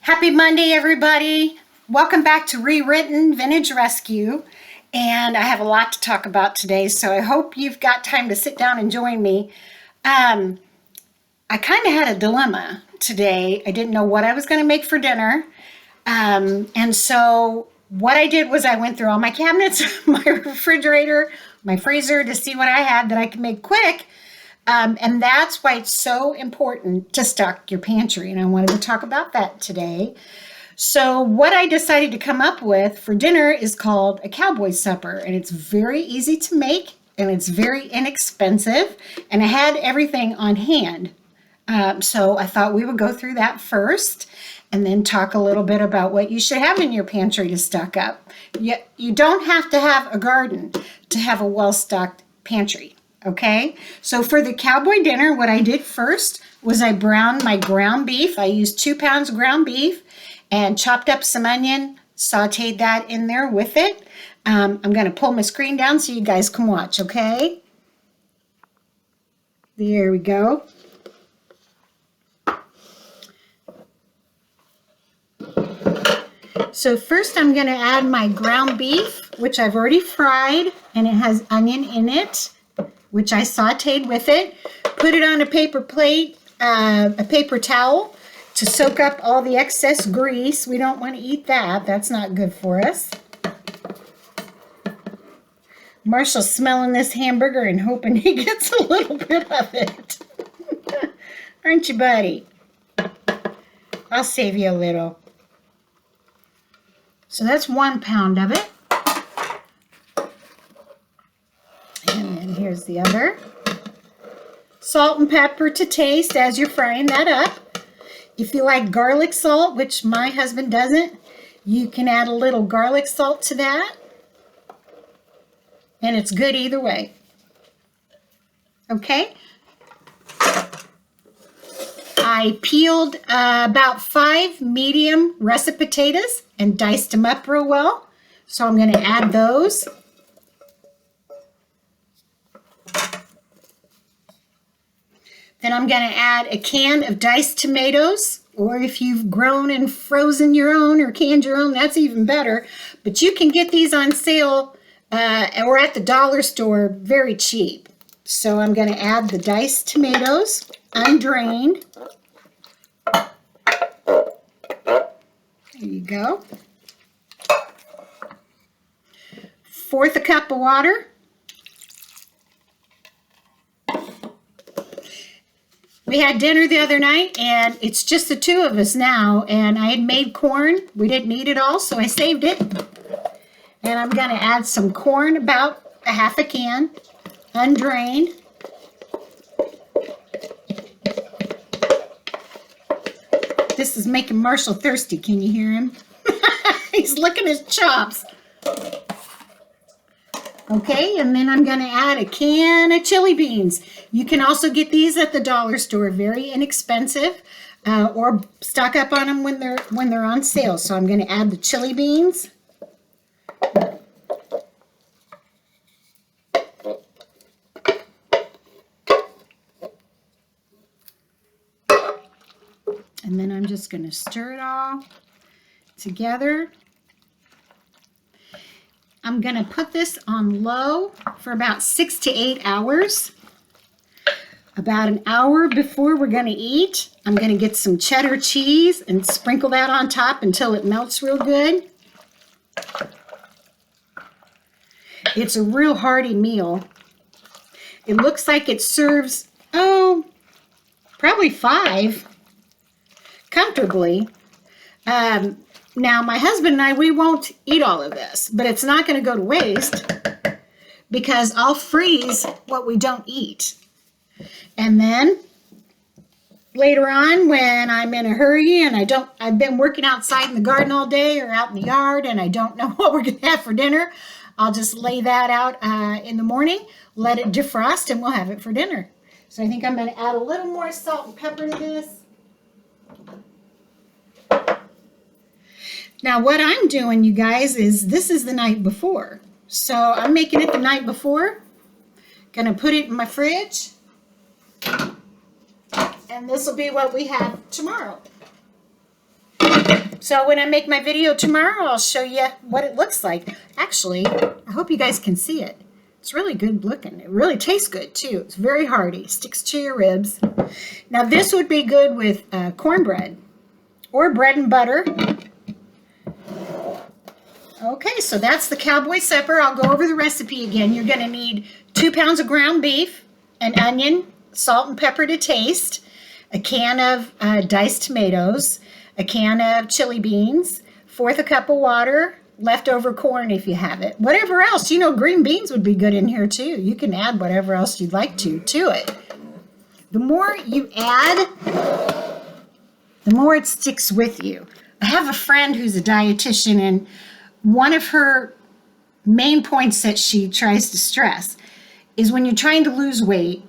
Happy Monday, everybody. Welcome back to Re-Written Vintage Rescue. And I have a lot to talk about today, so I hope you've got time to sit down and join me. I kind of had a dilemma today. I didn't know what I was going to make for dinner. And so what I did was I went through all my cabinets, my refrigerator, my freezer to see what I had that I could make quick. And that's why it's so important to stock your pantry. And I wanted to talk about that today. So what I decided to come up with for dinner is called a cowboy supper. And it's very easy to make and it's very inexpensive. And I had everything on hand. So I thought we would go through that first and then talk a little bit about what you should have in your pantry to stock up. You don't have to have a garden to have a well-stocked pantry. Okay, so for the cowboy dinner, what I did first was I browned my ground beef. I used 2 pounds of ground beef and chopped up some onion, sauteed that in there with it. I'm going to pull my screen down so you guys can watch, okay? There we go. So first I'm going to add my ground beef, which I've already fried, and it has onion in it, which I sauteed with it. Put it on a paper plate, a paper towel to soak up all the excess grease. We don't want to eat that. That's not good for us. Marshall's smelling this hamburger and hoping he gets a little bit of it. Aren't you, buddy? I'll save you a little. So that's 1 pound of it. And then here's the other. Salt and pepper to taste as you're frying that up. If you like garlic salt, which my husband doesn't, you can add a little garlic salt to that. And it's good either way. Okay. I peeled about 5 medium russet potatoes and diced them up real well. So I'm going to add those. Then I'm going to add a can of diced tomatoes, or if you've grown and frozen your own or canned your own, that's even better. But you can get these on sale or at the dollar store very cheap. So I'm going to add the diced tomatoes, undrained. There you go. 1/4 cup of water. We had dinner the other night, and it's just the 2 of us now, and I had made corn. We didn't eat it all, so I saved it. And I'm going to add some corn, about a 1/2 can, undrained. This is making Marshall thirsty. Can you hear him? He's licking his chops. Okay, and then I'm going to add a can of chili beans. You can also get these at the dollar store, very inexpensive, or stock up on them when they're on sale. So I'm going to add the chili beans. And then I'm just going to stir it all together. I'm going to put this on low for about 6 to 8 hours. About an hour before we're going to eat, I'm going to get some cheddar cheese and sprinkle that on top until it melts real good. It's a real hearty meal. It looks like it serves, probably 5 comfortably. Now, my husband and I, we won't eat all of this, but it's not going to go to waste because I'll freeze what we don't eat. And then later on, when I'm in a hurry and I've been working outside in the garden all day or out in the yard and I don't know what we're going to have for dinner, I'll just lay that out in the morning, let it defrost, and we'll have it for dinner. So I think I'm going to add a little more salt and pepper to this. Now, what I'm doing, you guys, is this is the night before. So I'm making it the night before. Gonna put it in my fridge. And this will be what we have tomorrow. So when I make my video tomorrow, I'll show you what it looks like. Actually, I hope you guys can see it. It's really good looking. It really tastes good too. It's very hearty. Sticks to your ribs. Now this would be good with cornbread or bread and butter. Okay, so that's the Cowboy Supper. I'll go over the recipe again. You're going to need 2 pounds of ground beef, an onion, salt and pepper to taste, a can of diced tomatoes, a can of chili beans, 1/4 cup of water, leftover corn if you have it. Whatever else, you know, green beans would be good in here too. You can add whatever else you'd like to it. The more you add, the more it sticks with you. I have a friend who's a dietitian, and one of her main points that she tries to stress is when you're trying to lose weight,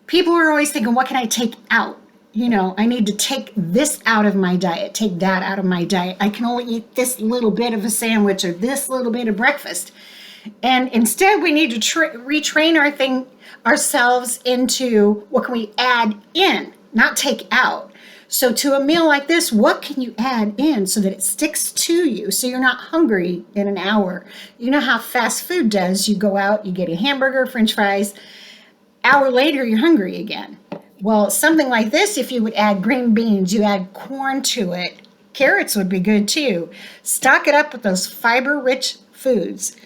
people are always thinking, what can I take out? You know, I need to take this out of my diet, take that out of my diet. I can only eat this little bit of a sandwich or this little bit of breakfast. And instead, we need to retrain ourselves into what can we add in, not take out. So to a meal like this, what can you add in so that it sticks to you so you're not hungry in an hour? You know how fast food does. You go out, you get a hamburger, french fries. Hour later, you're hungry again. Well, something like this, if you would add green beans, you add corn to it. Carrots would be good too. Stock it up with those fiber-rich foods,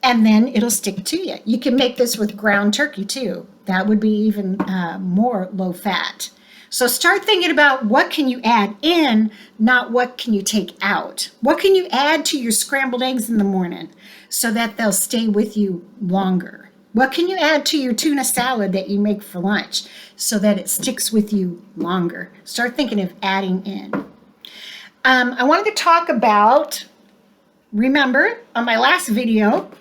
and then it'll stick to you. You can make this with ground turkey too. That would be even more low fat. So start thinking about what can you add in, not what can you take out. What can you add to your scrambled eggs in the morning so that they'll stay with you longer? What can you add to your tuna salad that you make for lunch so that it sticks with you longer? Start thinking of adding in. I wanted to talk about, remember, on my last video,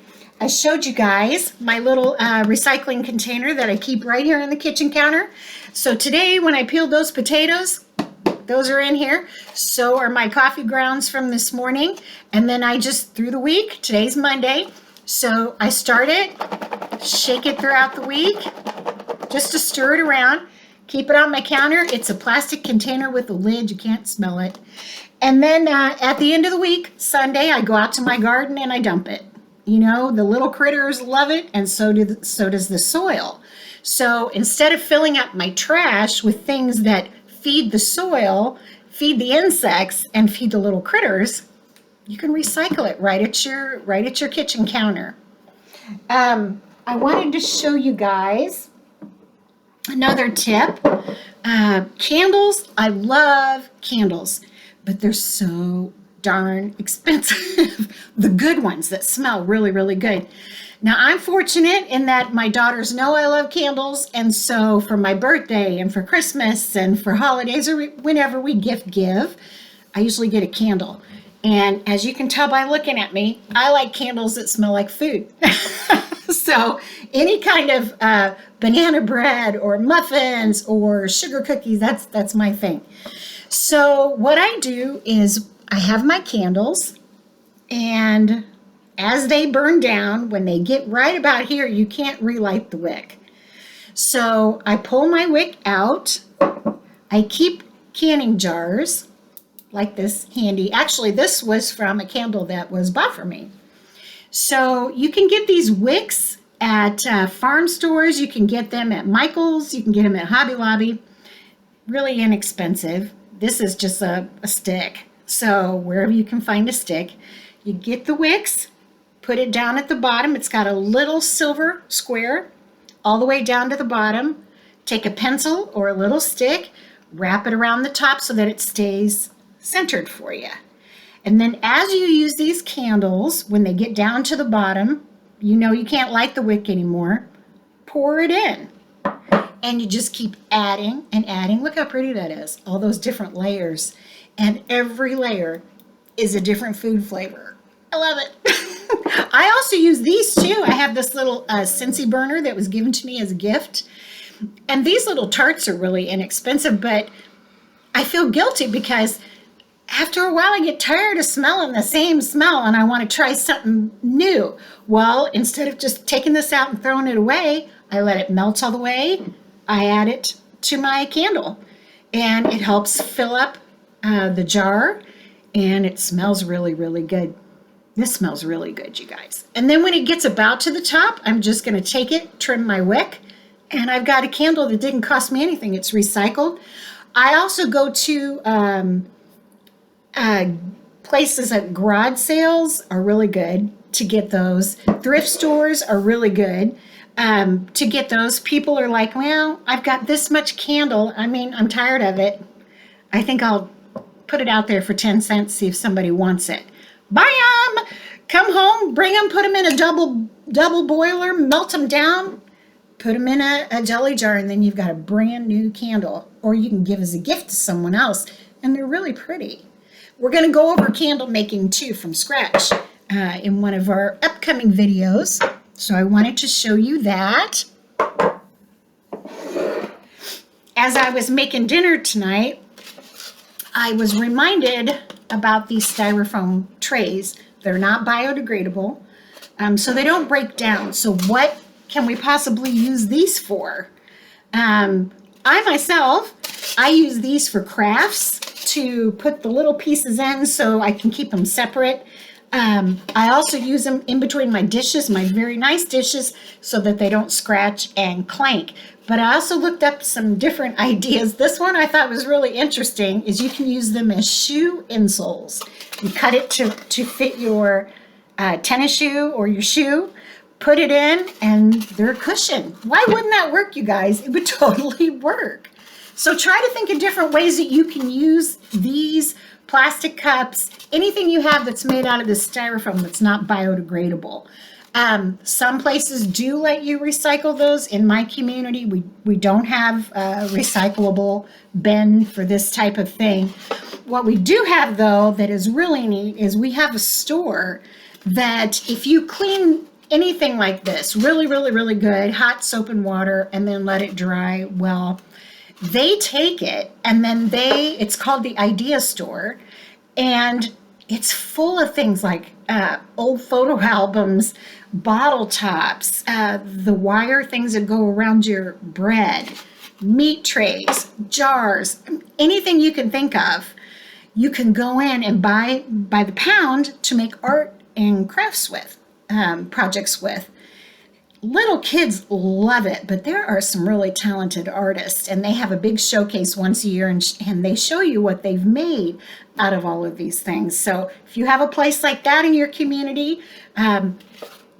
I showed you guys my little recycling container that I keep right here on the kitchen counter. So today when I peeled those potatoes, those are in here. So are my coffee grounds from this morning. And then I just, through the week, today's Monday, so I start it, shake it throughout the week, just to stir it around, keep it on my counter. It's a plastic container with a lid, you can't smell it. And then at the end of the week, Sunday, I go out to my garden and I dump it. You know, the little critters love it, and so does the soil. So instead of filling up my trash with things that feed the soil, feed the insects, and feed the little critters, you can recycle it right at your kitchen counter. I wanted to show you guys another tip. Candles, I love candles, but they're so darn expensive. The good ones that smell really, really good. Now, I'm fortunate in that my daughters know I love candles, and so for my birthday and for Christmas and for holidays or whenever we give, I usually get a candle. And as you can tell by looking at me, I like candles that smell like food. So any kind of banana bread or muffins or sugar cookies, that's my thing. So what I do is I have my candles, and as they burn down, when they get right about here, you can't relight the wick. So I pull my wick out. I keep canning jars like this handy. Actually, this was from a candle that was bought for me. So you can get these wicks at farm stores. You can get them at Michael's. You can get them at Hobby Lobby. Really inexpensive. This is just a stick. So wherever you can find a stick, you get the wicks, put it down at the bottom. It's got a little silver square all the way down to the bottom. Take a pencil or a little stick, wrap it around the top so that it stays centered for you. And then as you use these candles, when they get down to the bottom, you know you can't light the wick anymore, pour it in. And you just keep adding and adding. Look how pretty that is, all those different layers. And every layer is a different food flavor. I love it. I also use these too. I have this little Scentsy burner that was given to me as a gift. And these little tarts are really inexpensive, but I feel guilty because after a while I get tired of smelling the same smell and I want to try something new. Well, instead of just taking this out and throwing it away, I let it melt all the way. I add it to my candle, and it helps fill up the jar, and it smells really, really good. This smells really good, you guys. And then when it gets about to the top, I'm just going to take it, trim my wick, and I've got a candle that didn't cost me anything. It's recycled. I also go to places at garage sales are really good to get those. Thrift stores are really good to get those. People are like, well, I've got this much candle. I mean, I'm tired of it. I think I'll put it out there for 10 cents, see if somebody wants it. Buy them, come home, bring them, put them in a double boiler, melt them down, put them in a jelly jar, and then you've got a brand new candle. Or you can give as a gift to someone else, and they're really pretty. We're going to go over candle making too from scratch in one of our upcoming videos. So I wanted to show you that. As I was making dinner tonight, I was reminded about these styrofoam trays. They're not biodegradable, so they don't break down. So what can we possibly use these for? I use these for crafts to put the little pieces in so I can keep them separate. I also use them in between my dishes, my very nice dishes, so that they don't scratch and clank. But I also looked up some different ideas. This one I thought was really interesting is you can use them as shoe insoles. You cut it to fit your tennis shoe or your shoe, put it in, and they're a cushion. Why wouldn't that work, you guys? It would totally work. So try to think of different ways that you can use these plastic cups, anything you have that's made out of this styrofoam that's not biodegradable. Some places do let you recycle those. In my community, we don't have a recyclable bin for this type of thing. What we do have, though, that is really neat is we have a store that if you clean anything like this, really, really, really good, hot soap and water, and then let it dry well, they take it and then it's called the Idea Store, and it's full of things like old photo albums, bottle tops, the wire things that go around your bread, meat trays, jars, anything you can think of. You can go in and buy by the pound to make art and crafts with, projects with. Little kids love it, but there are some really talented artists, and they have a big showcase once a year, and they show you what they've made out of all of these things. So if you have a place like that in your community,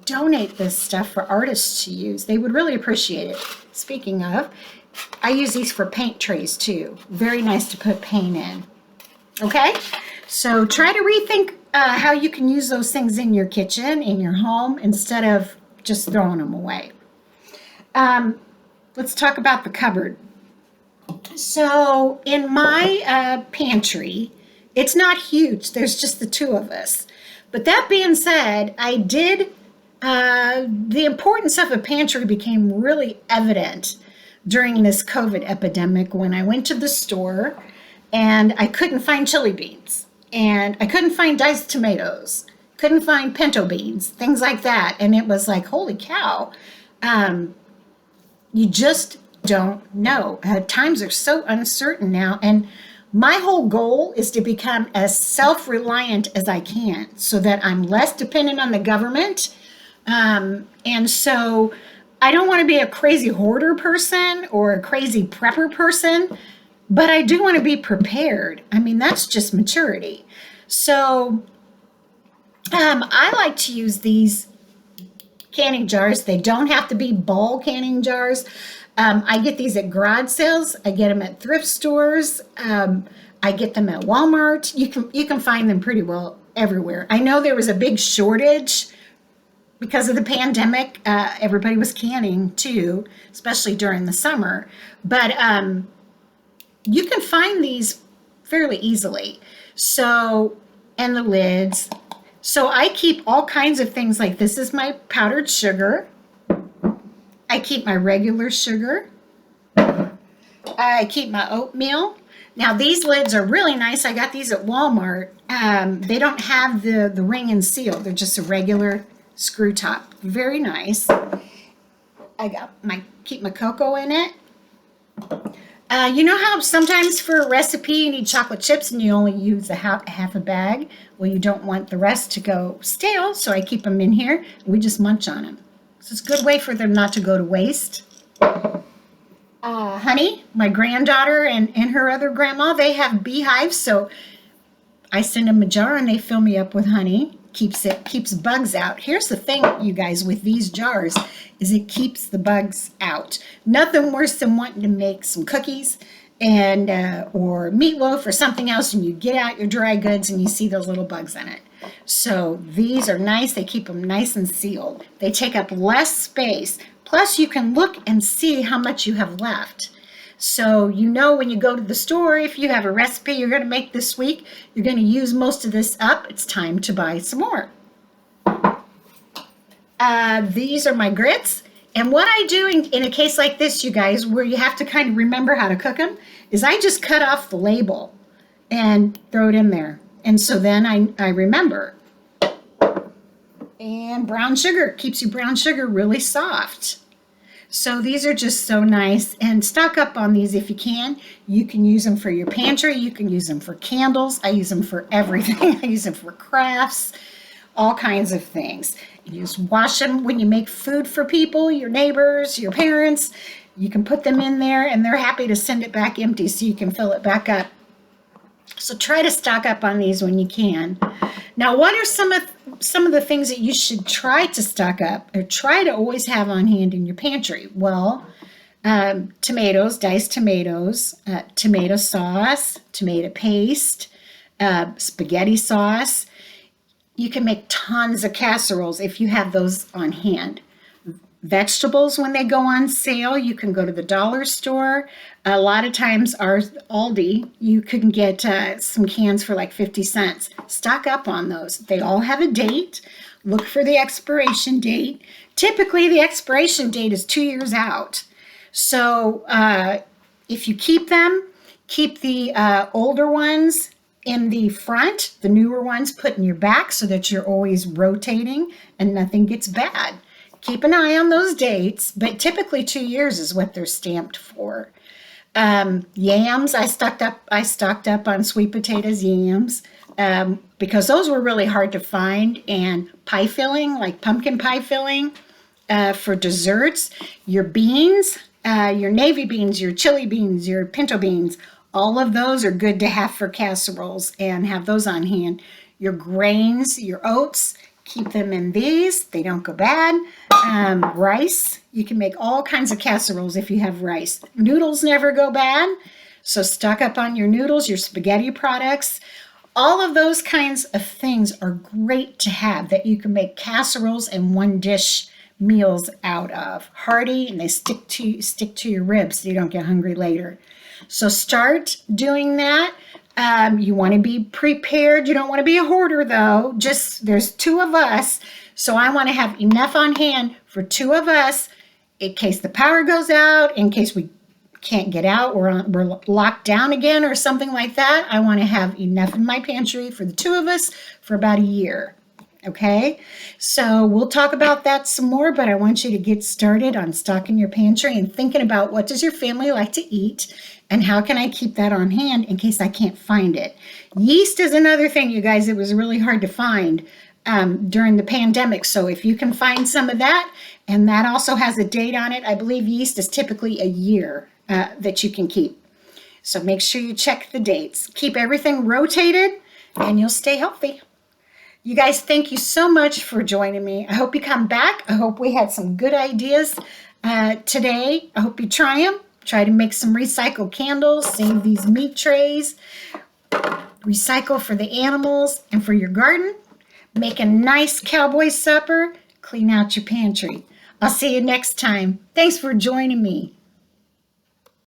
donate this stuff for artists to use. They would really appreciate it. Speaking of, I use these for paint trays too. Very nice to put paint in. Okay, so try to rethink how you can use those things in your kitchen, in your home, instead of just throwing them away. Let's talk about the cupboard. So in my pantry, it's not huge. There's just the two of us. But that being said, the importance of a pantry became really evident during this COVID epidemic when I went to the store and I couldn't find chili beans and I couldn't find diced tomatoes. Couldn't find pinto beans, things like that. And it was like, holy cow, you just don't know. Times are so uncertain now. And my whole goal is to become as self-reliant as I can so that I'm less dependent on the government. And so I don't want to be a crazy hoarder person or a crazy prepper person, but I do want to be prepared. I mean, that's just maturity. So I like to use these canning jars. They don't have to be ball canning jars. I get these at garage sales. I get them at thrift stores. I get them at Walmart. You can find them pretty well everywhere. I know there was a big shortage because of the pandemic. Everybody was canning too, especially during the summer. But you can find these fairly easily. So, and the lids. So I keep all kinds of things like this is my powdered sugar. I keep my regular sugar. I keep my oatmeal. Now these lids are really nice. I got these at Walmart. They don't have the ring and seal. They're just a regular screw top. Very nice. I keep my cocoa in it. You know how sometimes for a recipe you need chocolate chips and you only use half a bag? Well, you don't want the rest to go stale, so I keep them in here. We just munch on them. So it's a good way for them not to go to waste. Honey, my granddaughter and her other grandma, they have beehives, so I send them a jar and they fill me up with honey. Keeps bugs out. Here's the thing, you guys, with these jars, is it keeps the bugs out. Nothing worse than wanting to make some cookies and or meatloaf or something else, and you get out your dry goods and you see those little bugs in it. So these are nice. They keep them nice and sealed. They take up less space. Plus, you can look and see how much you have left. So you know when you go to the store, if you have a recipe you're going to make this week, you're going to use most of this up, it's time to buy some more. These are my grits. And what I do in a case like this, you guys, where you have to kind of remember how to cook them, is I just cut off the label and throw it in there. And so then I remember. And brown sugar keeps your brown sugar really soft. So these are just so nice, and stock up on these if you can. You can use them for your pantry. You can use them for candles. I use them for everything. I use them for crafts, all kinds of things. You just wash them when you make food for people, your neighbors, your parents. You can put them in there and they're happy to send it back empty so you can fill it back up. So try to stock up on these when you can. Now, what are some of the things that you should try to stock up or try to always have on hand in your pantry? Well, tomatoes, diced tomatoes, tomato sauce, tomato paste, spaghetti sauce. You can make tons of casseroles if you have those on hand. Vegetables, when they go on sale, you can go to the dollar store. A lot of times, our Aldi, you can get some cans for like 50 cents. Stock up on those. They all have a date. Look for the expiration date. Typically, the expiration date is 2 years out. So if you keep them, keep the older ones in the front, the newer ones put in your back so that you're always rotating and nothing gets bad. Keep an eye on those dates, but typically 2 years is what they're stamped for. Yams, I stocked up on sweet potatoes, yams, because those were really hard to find, and pie filling, like pumpkin pie filling, for desserts. Your beans, your navy beans, your chili beans, your pinto beans, all of those are good to have for casseroles and have those on hand. Your grains, your oats, keep them in these. They don't go bad. Rice, you can make all kinds of casseroles if you have rice. Noodles never go bad. So stock up on your noodles, your spaghetti products. All of those kinds of things are great to have that you can make casseroles and one dish meals out of. Hearty, and they stick to your ribs so you don't get hungry later. So start doing that. You want to be prepared. You don't want to be a hoarder, though. Just there's 2 of us, so I want to have enough on hand for 2 of us in case the power goes out, in case we can't get out, we're locked down again or something like that. I want to have enough in my pantry for the 2 of us for about a year. Okay, so we'll talk about that some more, but I want you to get started on stocking your pantry and thinking about what does your family like to eat and how can I keep that on hand in case I can't find it. Yeast is another thing, you guys. It was really hard to find during the pandemic. So if you can find some of that, and that also has a date on it, I believe yeast is typically a year that you can keep. So make sure you check the dates. Keep everything rotated and you'll stay healthy. You guys, thank you so much for joining me. I hope you come back. I hope we had some good ideas today. I hope you try them. Try to make some recycled candles, save these meat trays, recycle for the animals and for your garden. Make a nice cowboy supper. Clean out your pantry. I'll see you next time. Thanks for joining me.